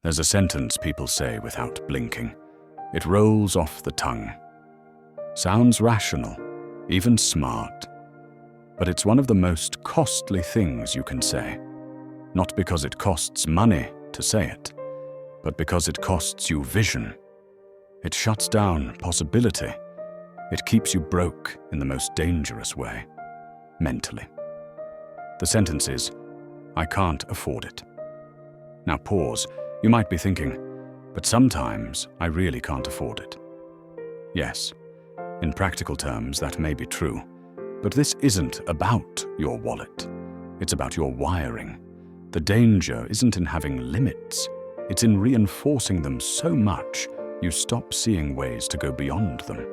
There's a sentence people say without blinking. It rolls off the tongue. Sounds rational, even smart. But it's one of the most costly things you can say. Not because it costs money to say it, but because it costs you vision. It shuts down possibility. It keeps you broke in the most dangerous way, mentally. The sentence is, I can't afford it. Now pause. You might be thinking, but sometimes I really can't afford it. Yes, in practical terms that may be true, but this isn't about your wallet. It's about your wiring. The danger isn't in having limits. It's in reinforcing them so much you stop seeing ways to go beyond them.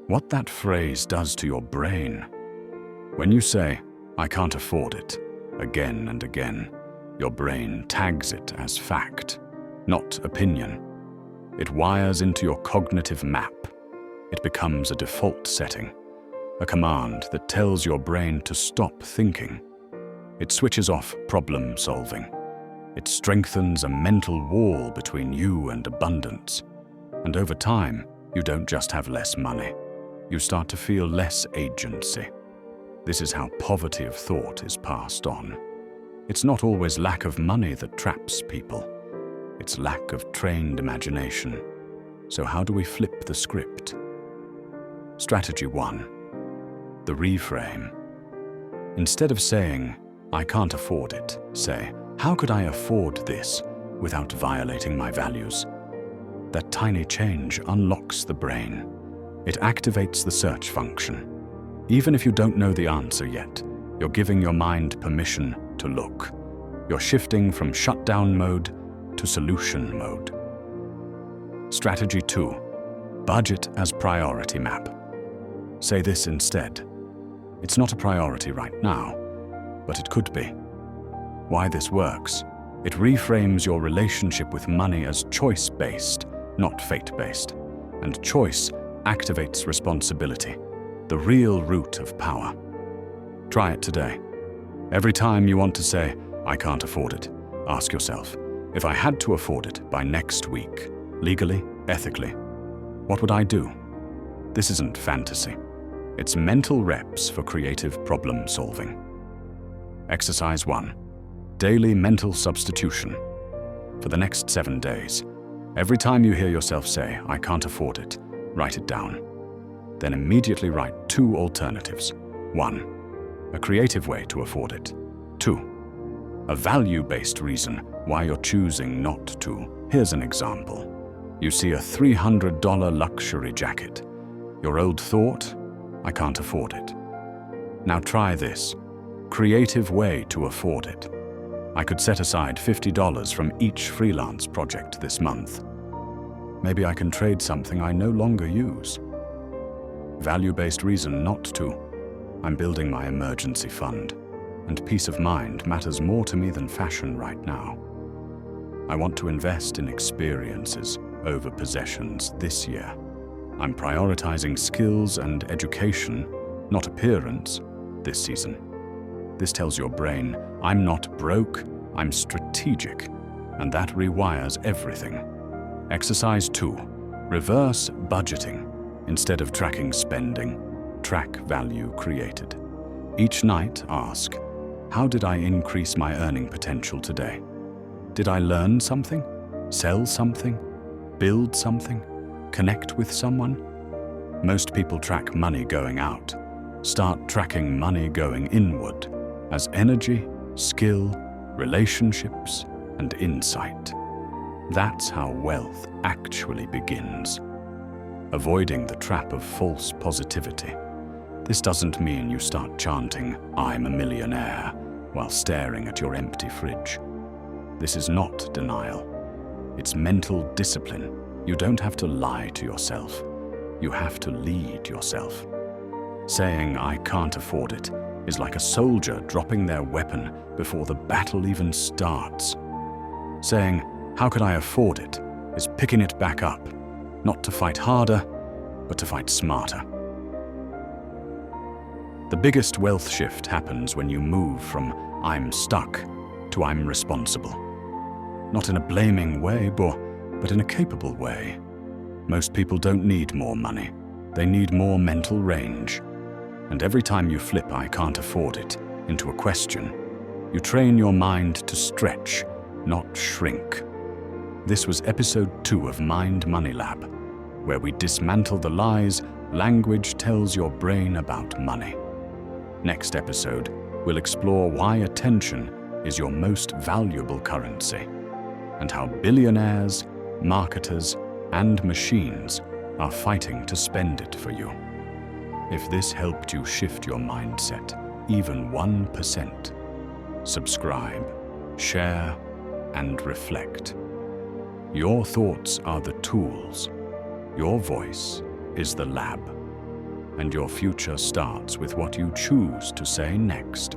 What that phrase does to your brain, when you say, I can't afford it, again and again, your brain tags it as fact, not opinion. It wires into your cognitive map. It becomes a default setting, a command that tells your brain to stop thinking. It switches off problem solving. It strengthens a mental wall between you and abundance. And over time, you don't just have less money. You start to feel less agency. This is how poverty of thought is passed on. It's not always lack of money that traps people. It's lack of trained imagination. So how do we flip the script? Strategy 1. The reframe. Instead of saying, I can't afford it, say, how could I afford this without violating my values? That tiny change unlocks the brain. It activates the search function. Even if you don't know the answer yet, you're giving your mind permission to look. You're shifting from shutdown mode to solution mode. Strategy 2. Budget as priority map. Say this instead. It's not a priority right now, but it could be. Why this works? It reframes your relationship with money as choice-based, not fate-based. And choice activates responsibility, the real root of power. Try it today. Every time you want to say, I can't afford it, ask yourself, if I had to afford it by next week, legally, ethically, what would I do? This isn't fantasy. It's mental reps for creative problem solving. Exercise 1. Daily mental substitution. For the next 7 days, every time you hear yourself say, I can't afford it, write it down. Then immediately write 2 alternatives. 1. A creative way to afford it. 2. A value-based reason why you're choosing not to. Here's an example. You see a $300 luxury jacket. Your old thought, I can't afford it. Now try this. Creative way to afford it. I could set aside $50 from each freelance project this month. Maybe I can trade something I no longer use. Value-based reason not to. I'm building my emergency fund, and peace of mind matters more to me than fashion right now. I want to invest in experiences over possessions this year. I'm prioritizing skills and education, not appearance, this season. This tells your brain, I'm not broke, I'm strategic, and that rewires everything. Exercise 2. Reverse budgeting. Instead of tracking spending, track value created. Each night, ask, how did I increase my earning potential today? Did I learn something? Sell something? Build something? Connect with someone? Most people track money going out. Start tracking money going inward as energy, skill, relationships, and insight. That's how wealth actually begins. Avoiding the trap of false positivity. This doesn't mean you start chanting, I'm a millionaire, while staring at your empty fridge. This is not denial. It's mental discipline. You don't have to lie to yourself. You have to lead yourself. Saying, I can't afford it, is like a soldier dropping their weapon before the battle even starts. Saying, how could I afford it, is picking it back up, not to fight harder, but to fight smarter. The biggest wealth shift happens when you move from I'm stuck to I'm responsible. Not in a blaming way, but in a capable way. Most people don't need more money. They need more mental range. And every time you flip "I can't afford it" into a question, you train your mind to stretch, not shrink. This was episode 2 of MindMoneyLab, where we dismantle the lies language tells your brain about money. Next episode, we'll explore why attention is your most valuable currency, and how billionaires, marketers, and machines are fighting to spend it for you. If this helped you shift your mindset even 1%, subscribe, share, and reflect. Your thoughts are the tools. Your voice is the lab. And your future starts with what you choose to say next.